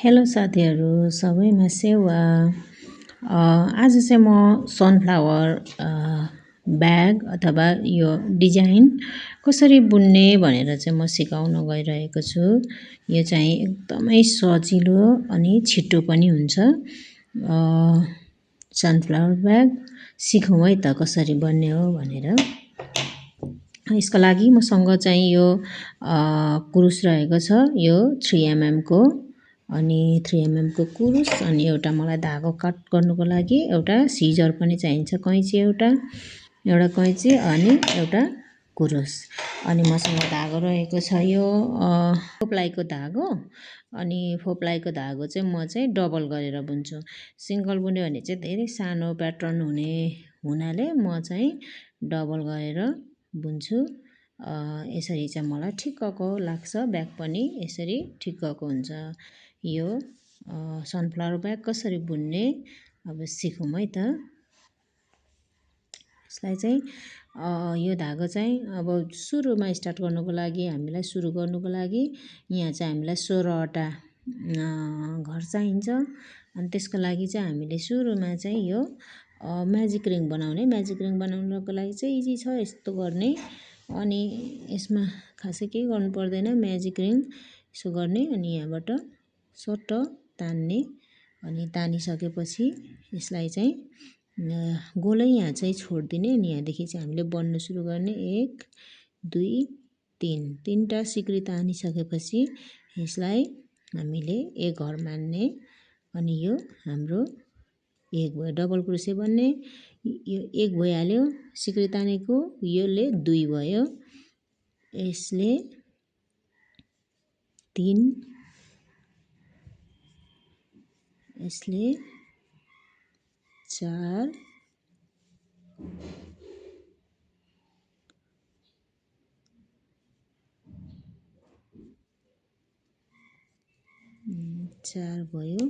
Hello साथीहरू सबैमा सेवा। आज चाहिँ म सनफ्लावर ब्याग अथवा यो डिजाइन कसरी बुन्ने भनेर चाहिँ म सिकाउन गइरहेको छु। यो चाहिँ एकदमै सजिलो अनि छिटो पनि हुन्छ। सनफ्लावर ब्याग सिकौँ है त कसरी बन्ने हो भनेर। यसको लागि मसँग चाहिँ यो कुरुस रहेको छ, यो 3mm को अनि 3mm को कुरुस, अनि एउटा मलाई धागो कट गर्नुको लागि एउटा सिजर पनि चाहिन्छ, कैंची एउटा कैंची अनि एउटा कुरुस। अनि मसँग धागो रहेको छ यो फोप्लाईको धागो। अनि फोप्लाईको धागो चाहिँ म चाहिँ डबल गरेर बुन्छु। सिंगल बुन्यो भने चाहिँ धेरै सानो प्याटर्न हुनाले म चाहिँ डबल गरेर बुन्छु। यसरी चाहिँ मलाई ठिक्कको लाग्छ। ब्याग पनि यसरी ठिक्कको हुन्छ। यो सनफ्लावर ब्याग कसरी बुन्ने अब सिकौँ है त। यसलाई चाहिँ यो धागो चाहिँ अब सुरुमा स्टार्ट गर्नुको लागि सुरु गर्नुको लागि यहाँ चाहिँ हामीलाई 16वटा घर चाहिन्छ। अनि त्यसको लागि चाहिँ हामीले सुरुमा चाहिँ यो म्याजिक रिङ बनाउनको लागि चाहिँ इजी छ यस्तो गर्ने। अनि यसमा खासै केही गर्नु पर्दैन, म्याजिक रिङ यसो गर्ने अनि यहाँबाट सट्ट तान्ने। अनि तानिसकेपछि यसलाई चाहिँ गोलै यहाँ चाहिँ छोडिदिने। अनि यहाँदेखि चाहिँ हामीले बन्नु सुरु गर्ने। 1 2 3 तीनटा सिक्री तानिसकेपछि यसलाई हामीले एक घर मान्ने। अनि यो हाम्रो एक भयो, डबल क्रोसे बन्ने। यो एक भइहाल्यो सिक्री तानेको, योले 2 भयो, यसले 3, यसले 4, 4 भयो,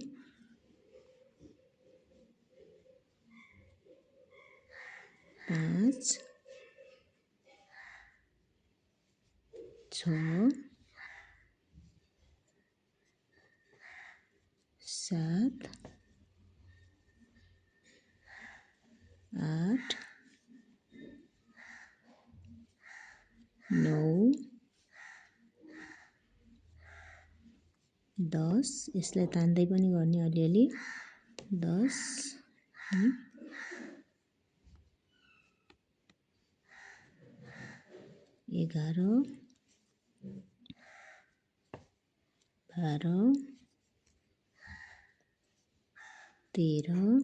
5 6 7 8 9 10। यसलाई तान्दै पनि गर्ने अलिअलि। 10 11 12 13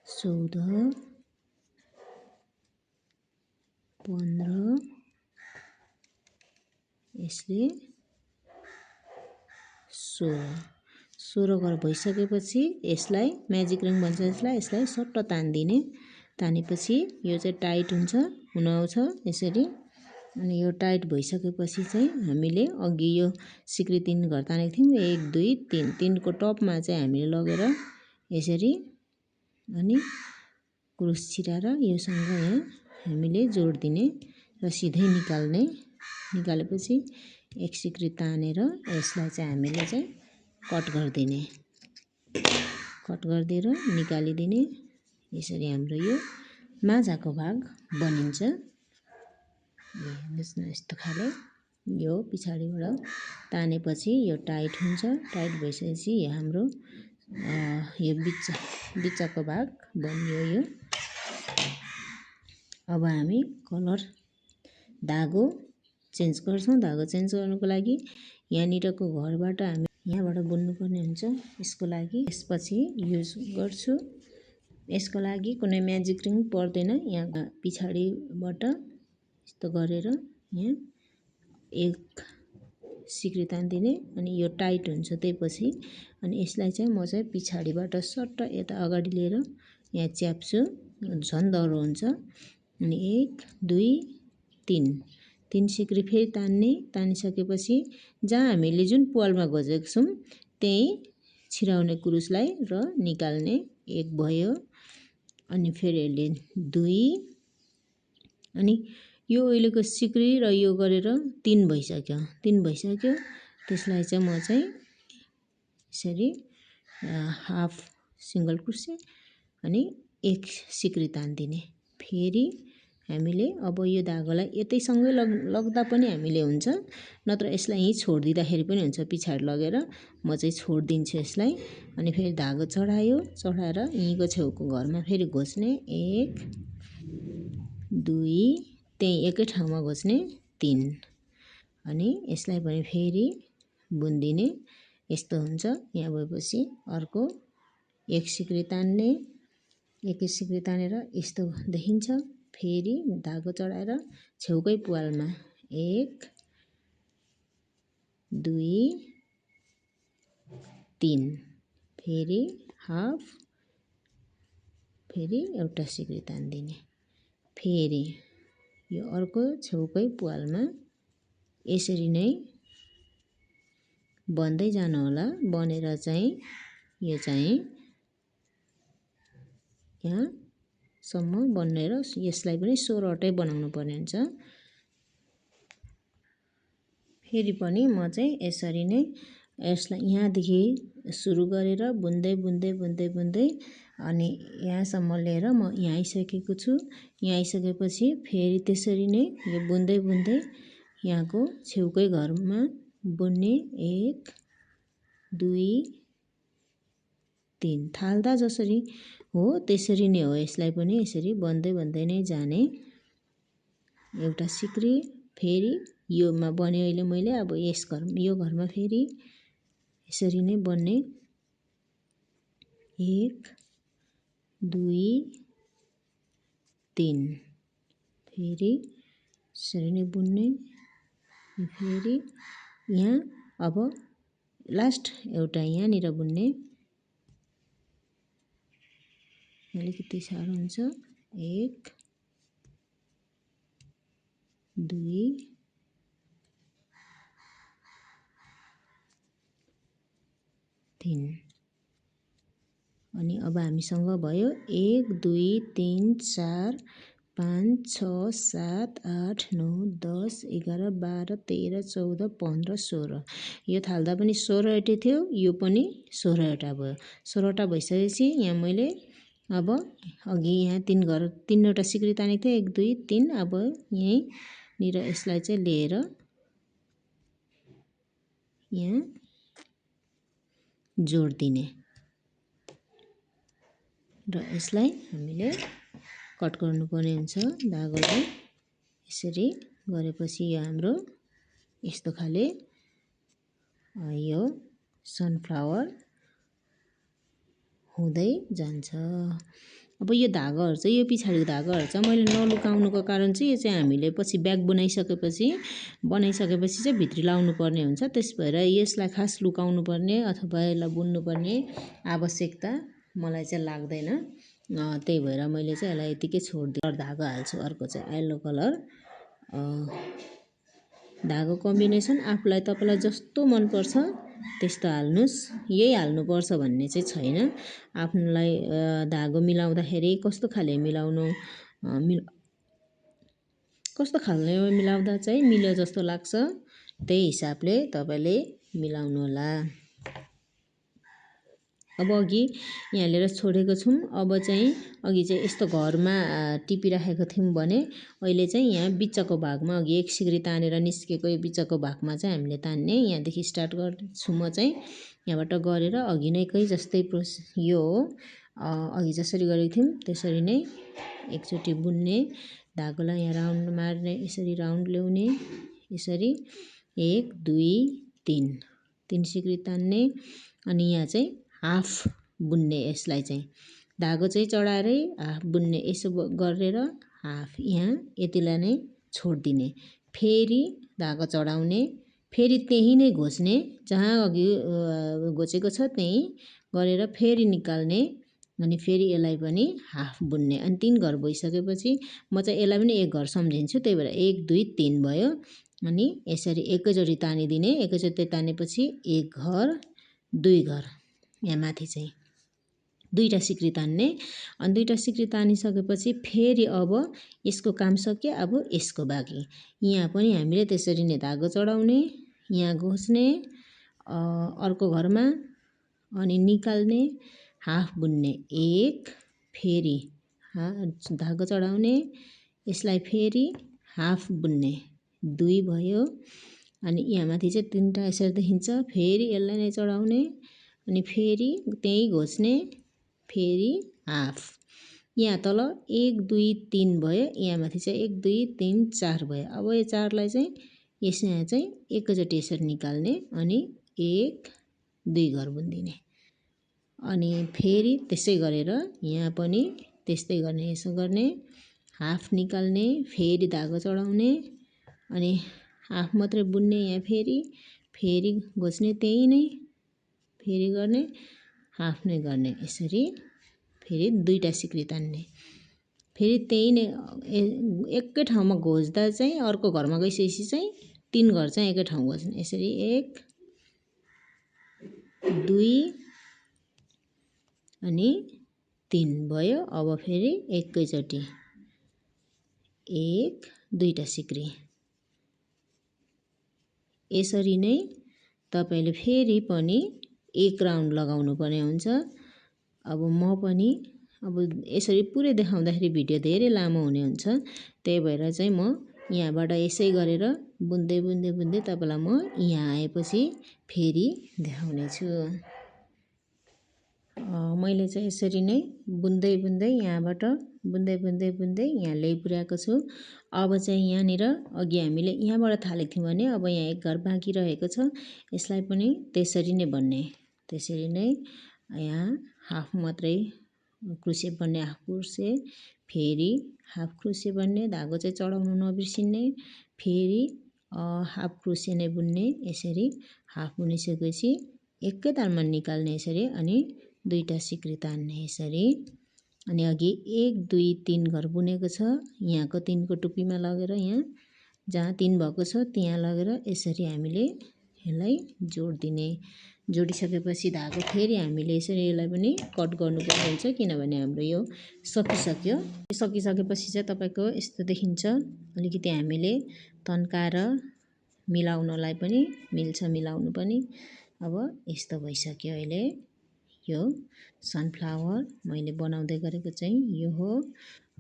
14 15, यसले 16 घर भइसकेपछि यसलाई म्याजिक रिङ भन्छ। यसलाई सट्ट तान्दिने। तानेपछि यो चाहिँ टाइट हुन आउँछ यसरी। अनि यो टाइट भइसकेपछि चाहिँ हामीले अघि यो सिक्री 3 घर तानेको थियौँ, 1 2 3, 3 को टपमा चाहिँ हामीले लगेर यसरी अनि क्रुस छिराएर योसँग यहाँ हामीले जोडिदिने र सिधै निकालेपछि एक सिक्री तानेर यसलाई चाहिँ हामीले चाहिँ कट गरिदिएर निकालिदिने। यसरी हाम्रो यो माझाको भाग बनिन्छ। हेर्नुहोस् न, यस्तो खाले यो पछाडिबाट तानेपछि यो टाइट हुन्छ। टाइट भइसकेपछि यो हाम्रो यो बिचको भाग बनियो यो। अब हामी कलर धागो चेन्ज गर्छौँ। धागो चेन्ज गर्नुको लागि यहाँनिरको घरबाट हामी यहाँबाट बुन्नुपर्ने हुन्छ। यसको लागि यसपछि युज गर्छु। यसको लागि कुनै म्याजिक रिङ पर्दैन। यहाँ पछाडिबाट यस्तो गरेर यहाँ एक सिक्री तान्दिने। अनि यो टाइट हुन्छ त्यसपछि। अनि यसलाई चाहिँ म चाहिँ पछाडिबाट सट्ट यता अगाडि लिएर यहाँ च्याप्छु, झन् डह्रो हुन्छ। अनि 1 2 3 सिक्री फेरि तानिसकेपछि जहाँ हामीले जुन प्वालमा खोजेको छौँ त्यही छिराउने कुरुसलाई र निकाल्ने। 1 भयो, अनि फेरि यसले 2, अनि यो अहिलेको सिक्री र यो गरेर 3 भइसक्यो। त्यसलाई चाहिँ म चाहिँ यसरी हाफ सिंगल क्रोसे अनि एक सिक्री तान्दिने। फेरि हामीले अब यो धागोलाई यतैसँगै लग्दा पनि हामीले हुन्छ, नत्र यसलाई यहीँ छोडिदिँदाखेरि पनि हुन्छ। पछाडि लगेर म चाहिँ छोडिदिन्छु यसलाई। अनि फेरि धागो चढायो, चढाएर यहीँको छेउको घरमा फेरि घोच्ने 1 2 त्यही एकै ठाउँमा घोच्ने 3 अनि यसलाई पनि फेरि बुन्दिने। यस्तो हुन्छ। यहाँ भएपछि अर्को एक सिक्री तान्ने, एक सिक्री तानेर यस्तो देखिन्छ। फेरि धागो चढाएर छेउकै पुवालमा 1 2 3 फेरि हाफ, फेरि एउटा सिक्री तान्दिने। फेरि यो अर्को छेउकै पुवालमा यसरी नै बन्दै जानु होला। बनेर चाहिँ यो चाहिँ यहाँसम्म बनेर यसलाई पनि 16 वटै बनाउनु पर्ने हुन्छ। फेरि पनि म चाहिँ यसरी नै यसलाई यहाँदेखि सुरु गरेर बुन्दै बुन्दै बुन्दै बुन्दै अनि यहाँसम्म लिएर म यहाँ आइसकेको छु। यहाँ आइसकेपछि फेरि त्यसरी नै यो बुन्दै बुन्दै यहाँको छेउकै घरमा बुन्ने 1 2 3 थाल्दा जसरी हो त्यसरी नै हो। यसलाई पनि यसरी बन्दै बन्दै नै जाने। एउटा सिक्री फेरि योमा बन्यो अहिले मैले। अब यो घरमा फेरि यसरी नै बन्ने 1 2 3 फेरि यसरी नै बुन्ने। फेरि यहाँ अब लास्ट एउटा यहाँनिर बुन्ने। अलिकति साह्रो हुन्छ। 1 2 3 अनि अब हामीसँग भयो 1 2 3 4 5 6 7 8 9 10 11 12 13 14 15 16। यो थाल्दा पनि 16 वटै थियो, यो पनि 16 वटा भयो। 16 वटा भइसकेपछि यहाँ मैले अब अघि यहाँ 3 वटा सिक्री तानेको थिएँ 1 2 3। अब यहीँनिर यसलाई चाहिँ लिएर यहाँ जोडिदिने र यसलाई हामीले कट गर्नुपर्ने हुन्छ धागोलाई। यसरी गरेपछि यो हाम्रो यस्तो खाले यो सनफ्लावर हुँदै जान्छ। अब यो धागोहरू चाहिँ यो पछाडिको धागोहरू चाहिँ मैले नलुकाउनुको कारण चाहिँ यो चाहिँ हामीले पछि ब्याग बनाइसकेपछि चाहिँ भित्री लाउनु पर्ने हुन्छ। त्यस भएर यसलाई खास लुकाउनु पर्ने अथवा यसलाई बुन्नुपर्ने आवश्यकता मलाई चाहिँ लाग्दैन। त्यही भएर मैले चाहिँ यसलाई यतिकै छोडिदिएँ। धागो हाल्छु। अर्को चाहिँ येल्लो कलर धागो कम्बिनेसन आफूलाई तपाईँलाई जस्तो मनपर्छ त्यस्तो हाल्नुहोस्। यही हाल्नुपर्छ भन्ने चाहिँ छैन। आफ्नोलाई धागो मिलाउँदाखेरि कस्तो खाले मिलाउँदा चाहिँ मिल्यो जस्तो लाग्छ त्यही हिसाबले तपाईँले मिलाउनु होला। अब अघि यहाँ लिएर छोडेको छौँ। अब चाहिँ अघि चाहिँ यस्तो घरमा टिपिराखेको थियौँ भने अहिले चाहिँ यहाँ बिचको भागमा अघि एक सिक्री तानेर निस्केको यो बिचको भागमा चाहिँ हामीले तान्ने। यहाँदेखि स्टार्ट गर्छु म चाहिँ यहाँबाट गरेर अघि नैकै जस्तै यो हो। अघि जसरी गरेको थियौँ त्यसरी नै एकचोटि बुन्ने, धागोलाई यहाँ राउन्ड मार्ने, यसरी राउन्ड ल्याउने, यसरी 1 2 3 सिक्री तान्ने अनि यहाँ चाहिँ हाफ बुन्ने। यसलाई चाहिँ धागो चाहिँ चढाएरै हाफ बुन्ने। यसो गरेर हाफ यहाँ यतिलाई नै छोडिदिने। फेरि धागो चढाउने, फेरि त्यही नै घोच्ने, जहाँ अघि घोचेको छ त्यही गरेर फेरि निकाल्ने अनि फेरि यसलाई पनि हाफ बुन्ने। अनि 3 घर भइसकेपछि म चाहिँ यसलाई पनि एक घर सम्झिन्छु। त्यही भएर 1 2 3 भयो। अनि यसरी एकैचोटि तानिदिने। एकैचोटि तानेपछि एक घर 2 घर यहाँ माथि चाहिँ 2टा सिक्री तान्ने। अनि 2टा सिक्री तानिसकेपछि फेरि अब यसको काम सकियो। अब यसको बाँकी यहाँ पनि हामीले त्यसरी नै धागो चढाउने, यहाँ घोच्ने अर्को घरमा अनि निकाल्ने हाफ बुन्ने 1 फेरि धागो चढाउने यसलाई फेरि हाफ बुन्ने 2 भयो अनि यहाँ माथि चाहिँ 3टा यसरी देखिन्छ फेरि यसलाई नै चढाउने अनि फेरि त्यही घोच्ने फेरि हाफ यहाँ तल 1 2 3 भयो यहाँ माथि चाहिँ 1 2 3 4 भयो अब यो 4लाई चाहिँ यहाँ चाहिँ एकैचोटि यसरी निकाल्ने अनि 1 2 घर बुनिदिने अनि फेरि त्यसै गरेर यहाँ पनि त्यस्तै गर्ने यसो गर्ने हाफ निकाल्ने फेरि धागो चढाउने अनि हाफ मात्रै बुन्ने यहाँ फेरि घोच्ने त्यही नै फेरि गर्ने हाफ नै गर्ने यसरी फेरि 2टा सिक्री तान्ने फेरि त्यही नै एकै ठाउँमा घोच्दा चाहिँ अर्को घरमा गइसकेपछि चाहिँ 3 घर चाहिँ एकै ठाउँ घोच्ने यसरी 1 2 अनि 3 भयो अब फेरि एकैचोटि 1 2टा सिक्री यसरी नै तपाईले फेरि पनि 1 राउन्ड लगाउनु पर्ने हुन्छ अब म पनि अब यसरी पुरै देखाउँदाखेरि भिडियो धेरै लामो हुने हुन्छ त्यही भएर चाहिँ म यहाँबाट यसै गरेर बुन्दै बुन्दै बुन्दै तपाईलाई म यहाँ आएपछि फेरि देखाउने छु मैले चाहिँ यसरी नै बुन्दै बुन्दै यहाँबाट बुन्दै बुन्दै बुन्दै यहाँ ल्याइ पुर्याएको छु अब चाहिँ यहाँनिर अघि हामीले यहाँबाट थालेको थियौँ भने अब यहाँ 1 घर बाँकी रहेको छ यसलाई पनि त्यसरी नै बन्ने त्यसरी नै यहाँ हाफ मात्रै क्रोसे बन्ने हाफ क्रोसे फेरि हाफ क्रोसे बन्ने धागो चाहिँ चढाउनु नबिर्सिने फेरि हाफ क्रोसे नै बुन्ने यसरी हाफ बुनिसकेपछि एकै तालमा निकाल्ने यसरी अनि 2टा सिक्री तान्ने यसरी अनि अघि 1 2 3 घर बुनेको छ यहाँको 3 को टुप्पीमा लगेर यहाँ जहाँ 3 भएको छ त्यहाँ लगेर यसरी हामीले यसलाई जोड दिने जोडिसकेपछि धागो फेरि हामीले यसरी यसलाई पनि कट गर्नुपर्ने हुन्छ किनभने हाम्रो यो सकिसक्यो सकिसकेपछि चाहिँ तपाईको यस्तो देखिन्छ अलिकति हामीले तन्काएर मिलाउनलाई पनि मिल्छ मिलाउनु पनि अब यस्तो भइसक्यो अहिले यो सनफ्लावर मैले बनाउँदै गरेको चाहिँ यो हो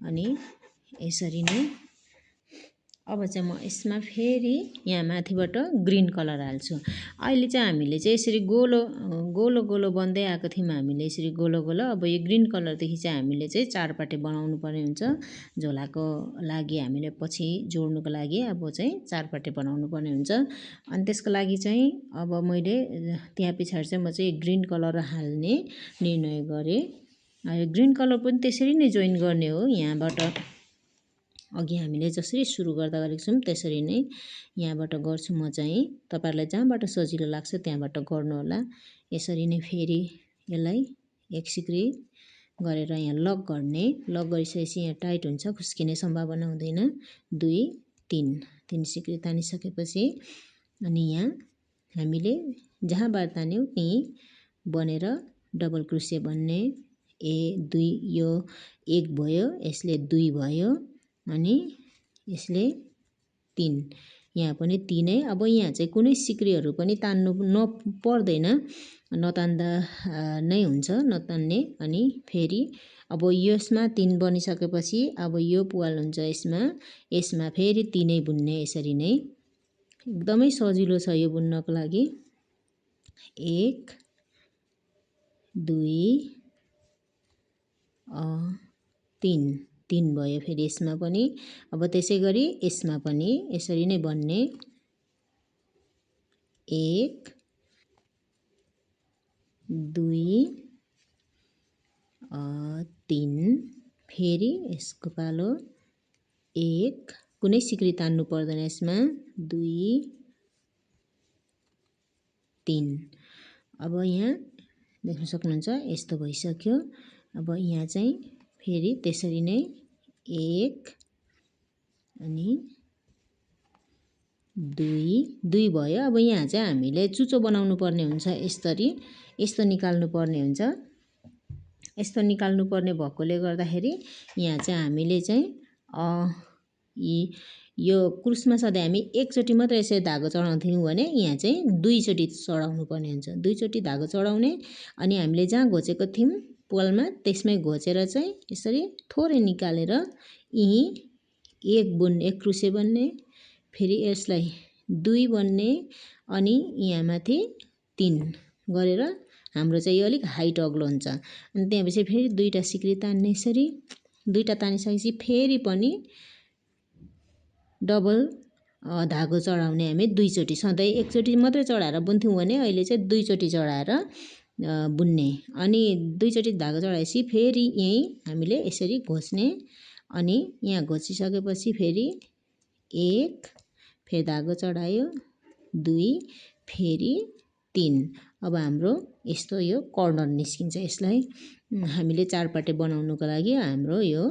अनि यसरी नै अब चाहिँ म यसमा फेरि यहाँ माथिबाट ग्रीन कलर हाल्छु अहिले चाहिँ हामीले चाहिँ यसरी गोलो गोलो गोलो बन्दै आएको थियौँ हामीले यसरी गोलो गोलो अब यो ग्रीन कलरदेखि चाहिँ हामीले चाहिँ चारपाटे बनाउनु पर्ने हुन्छ झोलाको लागि हामीले पछि जोड्नुको लागि अब चाहिँ चारपाटे बनाउनु पर्ने हुन्छ अनि त्यसको लागि चाहिँ अब मैले त्यहाँ पछाडि चाहिँ म चाहिँ ग्रीन कलर हाल्ने निर्णय गरेँ यो ग्रीन कलर पनि त्यसरी नै जोइन गर्ने हो यहाँबाट अघि हामीले जसरी सुरु गर्दा गरेको छौँ त्यसरी नै यहाँबाट गर्छु म चाहिँ तपाईहरुलाई जहाँबाट सजिलो लाग्छ त्यहाँबाट गर्नु होला यसरी नै फेरि यसलाई एक सिक्री गरेर यहाँ लक गर्ने लक गरिसकेपछि यहाँ टाइट हुन्छ खुस्किने सम्भावना हुँदैन 2 3 सिक्री तानिसकेपछि अनि यहाँ हामीले जहाँबाट तान्यौं त्यही बनेर डबल क्रोसे बन्ने 2 यो 1 भयो यसले 2 भयो अनि यसले 3 यहाँ पनि 3 है अब यहाँ चाहिँ कुनै सिक्रीहरु पनि तान्नु पर्दैन नतान्दा नै हुन्छ नतान्ने अनि फेरि अब यसमा 3 बनिसकेपछि अब यो पुवाल हुन्छ यसमा फेरि 3 नै बुन्ने यसरी नै एकदमै सजिलो छ यो बुन्नको लागि 1 2 3 भयो फेरि यसमा पनि अब त्यसैगरी यसमा पनि यसरी नै बन्ने 1 2 3 फेरि यसको पालो 1 कुनै सिक्री तान्नु पर्दैन यसमा 2 3 अब यहाँ देख्न सक्नुहुन्छ यस्तो भइसक्यो अब यहाँ चाहिँ फेरि त्यसरी नै 1 अनि 2 भयो अब यहाँ चाहिँ हामीले चुचो बनाउनु पर्ने हुन्छ यसरी यस्तो निकाल्नु पर्ने हुन्छ यस्तो निकाल्नु पर्ने भएकोले गर्दाखेरि यहाँ चाहिँ हामीले चाहिँ यो क्रुसमा सधैँ हामी एकचोटि मात्रै यसरी धागो चढाउँथ्यौँ भने यहाँ चाहिँ दुईचोटि चढाउनु पर्ने हुन्छ। दुईचोटि धागो चढाउने अनि हामीले जहाँ घोचेको थियौँ पोलमा त्यसमै घोचेर चाहिँ यसरी थोरै निकालेर यहीँ एक क्रुसे बन्ने, फेरि यसलाई 2 बन्ने अनि यहाँ माथि 3 गरेर हाम्रो चाहिँ यो अलिक हाइट अग्लो हुन्छ। अनि त्यसपछि फेरि दुईटा सिक्री तान्ने, यसरी दुईटा तानिसकेपछि फेरि पनि डबल धागो चढाउने हामी दुईचोटि। सधैँ एकचोटि मात्रै चढाएर बुन्थ्यौँ भने अहिले चाहिँ दुईचोटि चढाएर बुन्ने। अनि दुईचोटि धागो चढाएपछि फेरि यहीँ हामीले यसरी घोच्ने अनि यहाँ घोचिसकेपछि फेरि 1 फेरि धागो चढायो, 2 फेरि 3। अब हाम्रो यस्तो यो कर्नर निस्किन्छ। यसलाई हामीले चारपाटे बनाउनुको लागि हाम्रो यो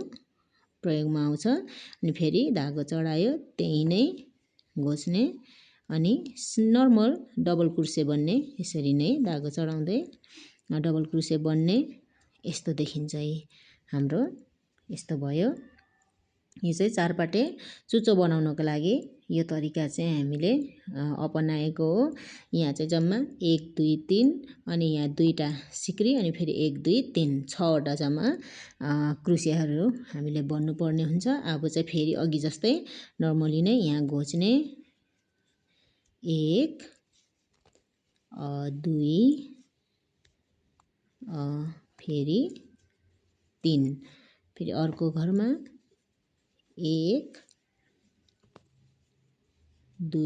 प्रयोगमा आउँछ। अनि फेरि धागो चढायो, त्यही नै घोच्ने अनि नर्मल डबल क्रुसे बन्ने। यसरी नै धागो चढाउँदै डबल क्रुसे बन्ने। यस्तो देखिन्छ हाम्रो, यस्तो भयो। यो चाहिँ चारपाटे चुच्चो बनाउनको लागि यो तरिका चाहिँ हामीले अपनाएको हो। यहाँ चाहिँ जम्मा 1 2 3 अनि यहाँ दुईटा सिक्री अनि फेरि 1 2 3 6वटा जम्मा क्रुसेहरू हामीले बन्नुपर्ने हुन्छ। अब चाहिँ फेरि अघि जस्तै नर्मली नै यहाँ घोच्ने 1 2 फेरि 3 फेरि अर्को घरमा 1 2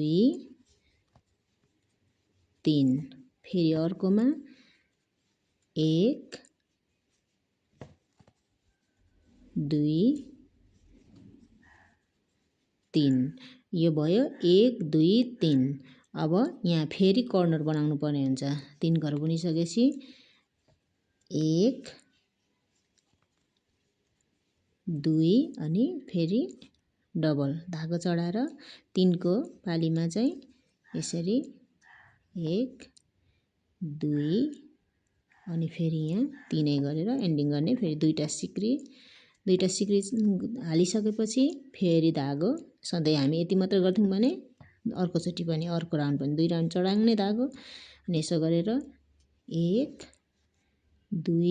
3 फेरि अर्कोमा 1 2 3 यो भयो 1 2 3। अब यहाँ फेरि कर्नर बनाउनु पर्ने हुन्छ। 3 घर बुनिसकेपछि 1 2 अनि फेरि डबल धागो चढाएर 3 को पालीमा चाहिँ यसरी 1 2 अनि फेरि यहाँ 3 गरेर एन्डिङ गर्ने। फेरि दुईटा सिक्री हालिसकेपछि फेरि धागो, सधैँ हामी यति मात्र गर्थ्यौँ भने अर्कोचोटि पनि अर्को राउन्ड पनि 2 राउन्ड चढाउने धागो। अनि यसो गरेर 1 2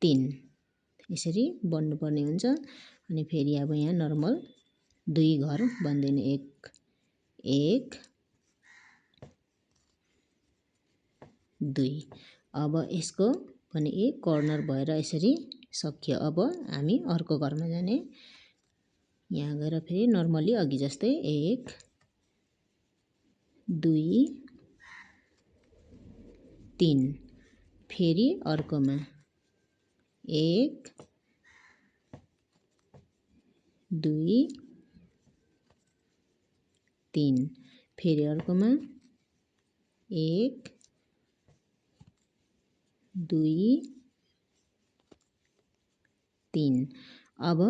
3 यसरी बन्नुपर्ने हुन्छ। अनि फेरि अब यहाँ नर्मल 2 घर बन्दैन, 1 2। अब यसको पनि एक कर्नर भएर यसरी सकियो। अब हामी अर्को घरमा जाने। यहाँ गएर फेरि नर्मली अघि जस्तै 1 2 3 फेरि अर्कोमा 1 2 3 फेरि अर्कोमा 1 2 3। अब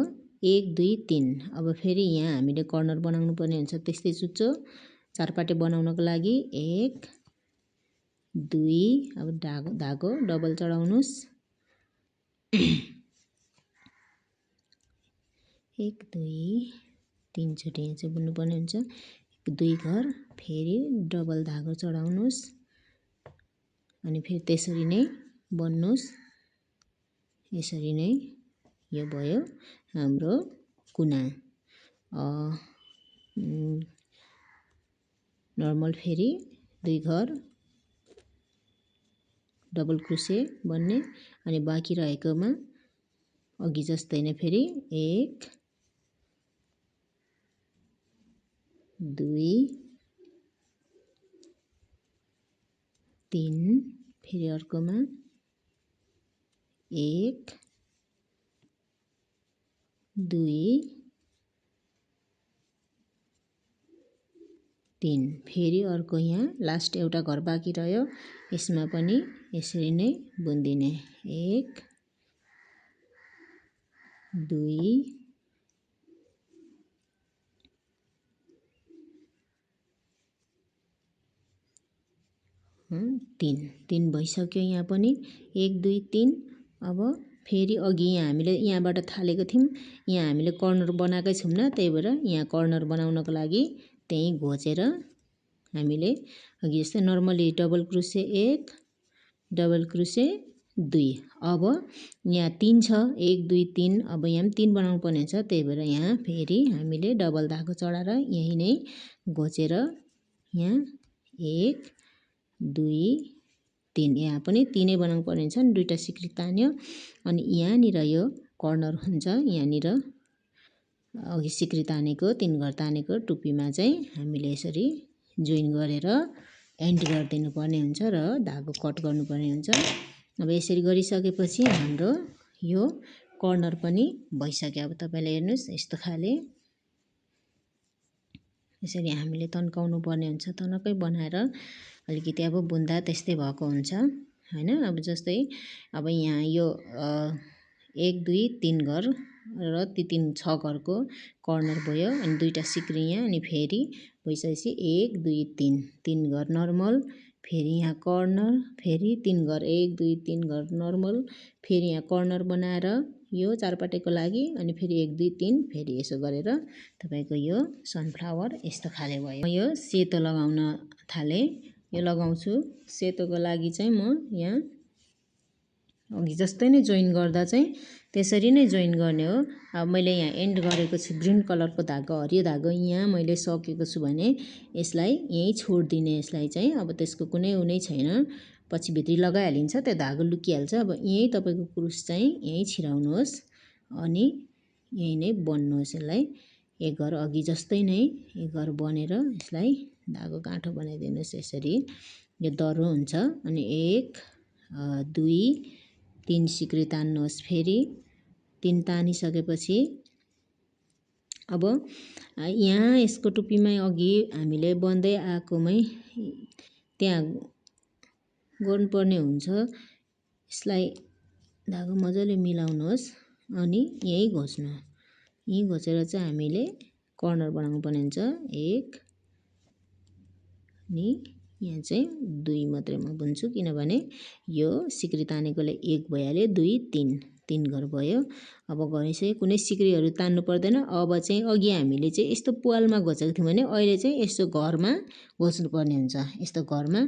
1 2 3। अब फेरि यहाँ हामीले कर्नर बनाउनु पर्ने हुन्छ त्यस्तै चुच्चो चारपाटे बनाउनको लागि 1 2। अब धागो डबल चढाउनुस् 1 2 3 चोटि यहाँ चाहिँ बुन्नुपर्ने हुन्छ। 2 घर फेरि डबल धागो चढाउनुस् अनि फेरि त्यसरी नै बन्नुस्। यसरी नै यो भयो हाम्रो कुना। नर्मल फेरि 2 घर डबल क्रुसे बन्ने अनि बाँकी रहेकोमा अघि जस्तै नै फेरि 1 2 3 फेरि अर्कोमा 1 2 3 फेरि अर्को यहाँ लास्ट एउटा घर बाँकी रह्यो, यसमा पनि यसरी नै बुन्दिने 1 2 3 भइसक्यो। यहाँ पनि 1 2 3। अब फेरि अघि यहाँ हामीले यहाँबाट थालेको थियौँ, यहाँ हामीले कर्नर बनाएकै छैनौँ, त्यही भएर यहाँ कर्नर बनाउनको लागि त्यही घोचेर हामीले अघि जस्तै normally double crochet 1 double crochet 2। अब यहाँ 3 छ, 1 2 3, अब यहाँ पनि 3 बनाउनु पर्ने हुन्छ, त्यही भएर यहाँ फेरि हामीले डबल धागो चढाएर यही नै घोचेर यहाँ 1 2 3, यहाँ पनि 3 बनाउनु पर्ने हुन्छ नि, दुईटा सिक्री तान्यो अनि यहाँनिर यो कर्नर हुन्छ, यहाँनिर अघि सिक्री तानेको 3 घर तानेको टुप्पीमा चाहिँ हामीले यसरी जोइन गरेर एन्ड गरिदिनु पर्ने हुन्छ र धागो कट गर्नुपर्ने हुन्छ। अब यसरी गरिसकेपछि हाम्रो यो कर्नर पनि भइसक्यो। अब तपाईले हेर्नुस् यस्तो खाले यसरी हामीले तन्काउनु पर्ने हुन्छ, तनकै बनाएर अलिकति अब बुन्दा त्यस्तै भएको हुन्छ हैन। अब जस्तै अब यहाँ यो 1 2 3 घर र ती 6 घरको कर्नर भयो अनि दुईटा सिक्री यहाँ अनि फेरि भइसकेपछि 1 2 3 घर नर्मल, फेरि यहाँ कर्नर, फेरि 3 घर 1 2 3 घर नर्मल, फेरि यहाँ कर्नर बनाएर यो चारपाटेको लागि अनि फेरि 1 2 3 फेरि यसो गरेर तपाईको यो सनफ्लावर यस्तो खाले भयो। यो सेतो लगाउन थाले, यो लगाउँछु। सेतोको लागि चाहिँ म यहाँ अघि जस्तै नै जोइन गर्दा चाहिँ त्यसरी नै जोइन गर्ने हो। अब मैले यहाँ एन्ड गरेको छु ग्रीन कलरको धागो, हरियो धागो यहाँ मैले सकेको छु भने यसलाई यही छोड्दिने, यसलाई चाहिँ अब त्यसको कुनै उनै छैन, पछि भित्री लगाइहालिन्छ त्यो धागो लुकिहाल्छ। अब यही तपाईको क्रुस चाहिँ यही छिराउनुहोस् अनि यही नै बन्नुहोस्। यसलाई एक घर अघि जस्तै नै एक घर बनेर यसलाई धागो गाँठो बनाइदिनुहोस्। यसरी यो दह्रो हुन्छ अनि 1 2 3 सिक्री तान्नुहोस्। फेरि 3 तानिसकेपछि अब यहाँ यसको टुप्पीमै अघि हामीले बन्दै आएकोमै त्यहाँ गर्नुपर्ने हुन्छ। यसलाई धागो मजाले मिलाउनुहोस् अनि यही घोच्नु, यही घोचेर चाहिँ हामीले कर्नर बनाउनु पर्ने हुन्छ। 1 अनि यहाँ चाहिँ 2 मात्रै म बुन्छु किनभने यो सिक्री तानेकोले 1 भइहाल्यो, 2 3 घर भयो। अब गरिसके कुनै सिक्रीहरू तान्नु पर्दैन। अब चाहिँ अघि हामीले चाहिँ यस्तो पुवालमा घोचेको थियौँ भने अहिले चाहिँ यस्तो घरमा घोच्नु पर्ने हुन्छ। यस्तो घरमा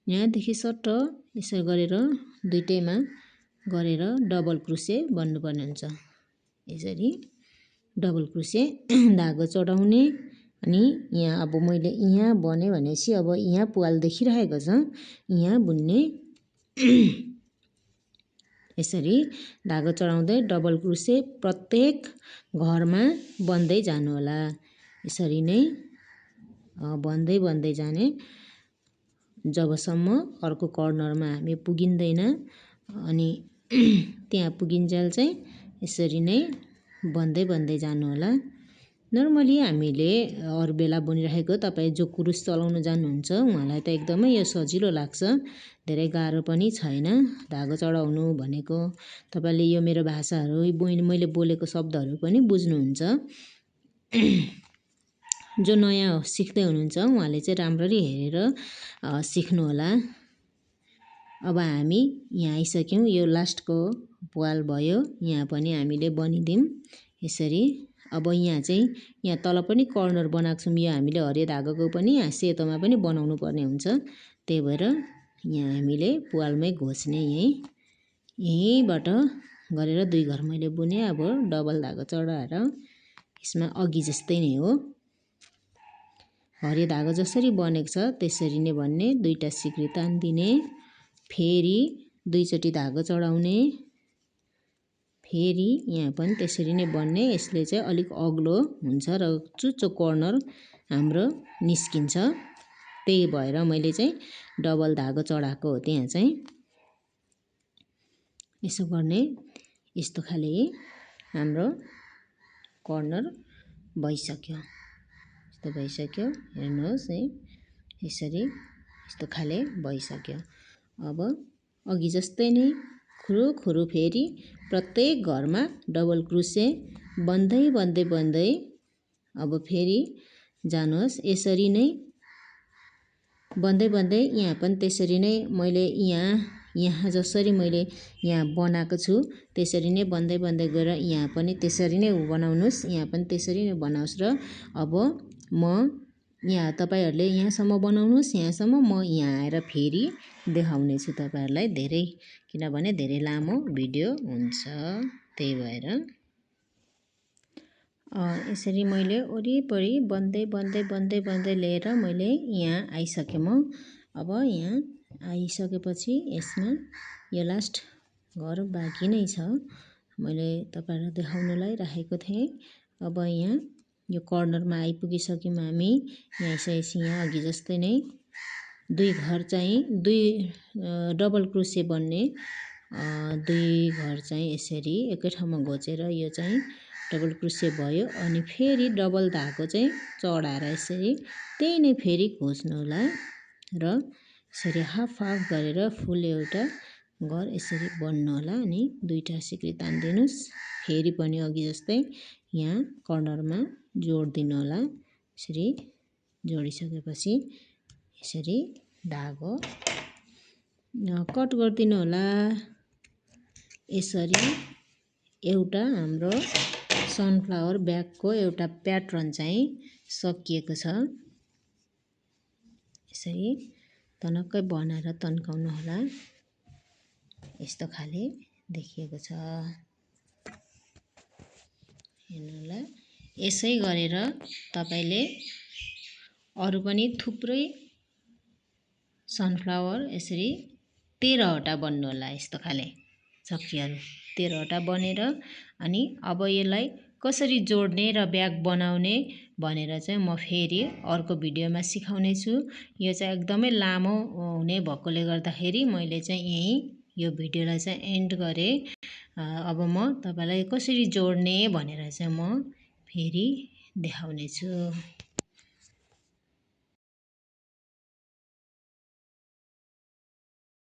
यहाँदेखि सट्ट यसो गरेर दुईटैमा गरेर डबल क्रोसे बन्नुपर्ने हुन्छ। यसरी डबल क्रोसे धागो चढाउने अनि यहाँ अब मैले यहाँ बने भनेपछि अब यहाँ पुवाल देखिरहेको छ, यहाँ बुन्ने। यसरी धागो चढाउँदै डबल क्रोसे प्रत्येक घरमा बन्दै जानु होला। यसरी नै बन्दै बन्दै जाने जबसम्म अर्को कर्नरमा हामी पुगिँदैन अनि त्यहाँ पुगिन्जेल चाहिँ यसरी नै बन्दै बन्दै जानु होला। नर्मली हामीले अरू बेला बुनिरहेको तपाईँ जो क्रुस चलाउन जानुहुन्छ उहाँलाई त एकदमै यो सजिलो लाग्छ, धेरै गाह्रो पनि छैन धागो चढाउनु भनेको। तपाईले यो मेरो भाषाहरू मैले बोलेको शब्दहरू पनि बुझ्नुहुन्छ। जो नयाँ सिक्दै हुनुहुन्छ उहाँले चाहिँ राम्ररी हेरेर सिक्नु होला। अब हामी यहाँ आइसक्यौँ, यो लास्टको पुवाल भयो, यहाँ पनि हामीले बनिदिउँ यसरी। अब यहाँ चाहिँ यहाँ तल पनि कर्नर बनाएको छौँ, यो हामीले हरियो धागोको पनि यहाँ सेतोमा पनि बनाउनु पर्ने हुन्छ। त्यही भएर यहाँ हामीले पुवालमै घोच्ने, यहीँबाट गरेर 2 घर मैले बुने। अब डबल धागो चढाएर यसमा अघि जस्तै नै हो, हरियो धागो जसरी बनेको छ त्यसरी नै बन्ने। दुईटा सिक्री तान्दिने, फेरि 2 चोटि धागो चढाउने, फेरि यहाँ पनि त्यसरी नै बन्ने। यसले चाहिँ अलिक अग्लो हुन्छ र चुच्चो कर्नर हाम्रो निस्किन्छ, त्यही भएर मैले चाहिँ डबल धागो चढाएको हो। त्यहाँ चाहिँ यसो गर्ने, यस्तो खाले हाम्रो कर्नर भइसक्यो। यस्तो भइसक्यो, हेर्नुहोस् है, यसरी यस्तो खाले भइसक्यो। अब अघि जस्तै नै खुरुखुरु फेरि प्रत्येक घरमा डबल क्रोसे बन्दै बन्दै बन्दै अब फेरि जानुहोस्। यसरी नै बन्दै बन्दै यहाँ पनि त्यसरी नै मैले यहाँ जसरी मैले यहाँ बनाएको छु त्यसरी नै बन्दै बन्दै गएर यहाँ पनि त्यसरी नै बनाउनुस्, यहाँ पनि त्यसरी नै बनाओस्। र अब म यहाँ तपाईहरुले यहाँसम्म बनाउनुस्, यहाँसम्म म यहाँ आएर फेरि देखाउने छु तपाईहरुलाई धेरै, किनभने धेरै लामो भिडियो हुन्छ। त्यही भएर यसरी मैले वरिपरि बन्दै बन्दै बन्दै बन्दै लिएर मैले यहाँ आइसकेँ म। अब यहाँ आइसकेपछि यसमा यो लास्ट घर बाँकी नै छ, मैले तपाईहरुलाई देखाउनलाई राखेको थिएँ। अब यहाँ यो कर्नरमा आइपुगिसक्यौँ हामी। यहाँ आइसकेपछि यहाँ अघि जस्तै नै दुई घर चाहिँ दुई डबल क्रोसे बन्ने दुई घर चाहिँ यसरी एकै ठाउँमा घोचेर यो चाहिँ डबल क्रोसे भयो। अनि फेरि डबल धागो चाहिँ चढाएर यसरी त्यही नै फेरि घोच्नु होला र यसरी हाफ हाफ गरेर फुल एउटा घर यसरी बन्नु होला। अनि दुईटा सिक्री तान्दिनुस्, फेरि पनि अघि जस्तै यहाँ कर्नरमा जोड्दिनु होला। यसरी जोडिसकेपछि यसरी धागो कट गरिदिनु होला। यसरी एउटा हाम्रो सनफ्लावर ब्यागको एउटा प्याटर्न चाहिँ सकिएको छ। यसरी तनक्कै बनाएर तन्काउनु होला, यस्तो खाले देखिएको छ। हेर्नु होला, यसै गरेर तपाईले अरु पनि थुप्रै सनफ्लावर यसरी 13 वटा बन्नु होला। यस्तो खाले चक्कीहरु 13 वटा बनेर अनि अब यसलाई कसरी जोड्ने र ब्याग बनाउने भनेर चाहिँ म फेरि अर्को भिडियोमा सिकाउने छु। यो चाहिँ एकदमै लामो हुने भएकोले गर्दाखेरि मैले चाहिँ यही यो भिडियोलाई चाहिँ एन्ड गरे। अब म तपाईलाई कसरी जोड्ने भनेर चाहिँ म फेरि देखाउने छु।